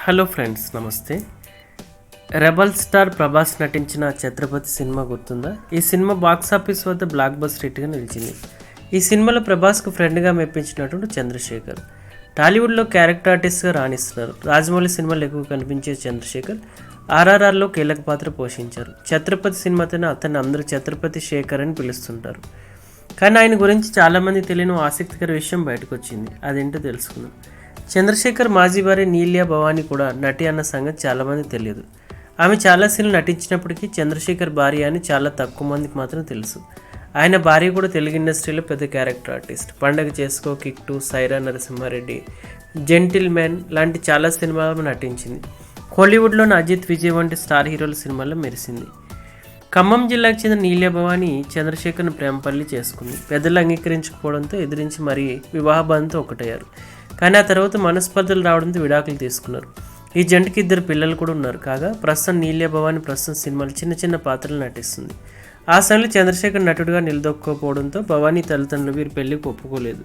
Hello friends, నమస్తే. Rebel star Prabhas నటించిన Chhatrapati cinema గుర్తుందా? ఈ సినిమా బాక్సాఫీస్ వద్ద బ్లాక్ బస్టర్ హిట్గా నిలిచింది. ఈ సినిమాలో ప్రభాస్కు ఫ్రెండ్గా మెప్పించినటువంటి చంద్రశేఖర్ టాలీవుడ్లో క్యారెక్టర్ ఆర్టిస్ట్గా రాణిస్తున్నారు. రాజమౌళి సినిమాలు ఎక్కువ కనిపించే చంద్రశేఖర్ ఆర్ఆర్ఆర్లో కీలక పాత్ర పోషించారు. ఛత్రపతి సినిమాతోనే అతన్ని అందరూ ఛత్రపతి శేఖర్ అని పిలుస్తుంటారు. కానీ ఆయన గురించి చాలామంది తెలియని ఆసక్తికర విషయం బయటకు వచ్చింది. అదేంటో తెలుసుకుందాం. చంద్రశేఖర్ మాజీ భార్య నీల్యా భవానీ కూడా నటి అన్న సంగతి చాలామంది తెలియదు. ఆమె చాలా సీన్లు నటించినప్పటికీ చంద్రశేఖర్ భార్య అని చాలా తక్కువ మందికి మాత్రం తెలుసు. ఆయన భార్య కూడా తెలుగు ఇండస్ట్రీలో పెద్ద character artist. Pandaga Chesuko, Kick 2, Sye Raa Narasimha Reddy, Gentleman లాంటి చాలా సినిమాలు నటించింది. కోలీవుడ్లోని అజిత్, విజయ్ వంటి స్టార్ హీరోల సినిమాల్లో మెరిసింది. ఖమ్మం జిల్లాకు చెందిన నీల్యా భవానీ చంద్రశేఖర్ను ప్రేమపల్లి చేసుకుంది. పెద్దలు అంగీకరించకపోవడంతో ఎదిరించి మరీ వివాహ బంధంతో ఒకటయ్యారు. కానీ ఆ తర్వాత మనస్పర్ధలు రావడంతో విడాకులు తీసుకున్నారు. ఈ జంటకి 2 పిల్లలు కూడా ఉన్నారు. కాగా ప్రస్తుతం నీల్యా భవానీ సినిమాలు చిన్న పాత్రలు నటిస్తుంది. ఆ సమయంలో చంద్రశేఖర్ నటుడిగా నిలదొక్కుకోవడంతో భవానీ తల్లిదండ్రులు వీరి పెళ్లికి ఒప్పుకోలేదు.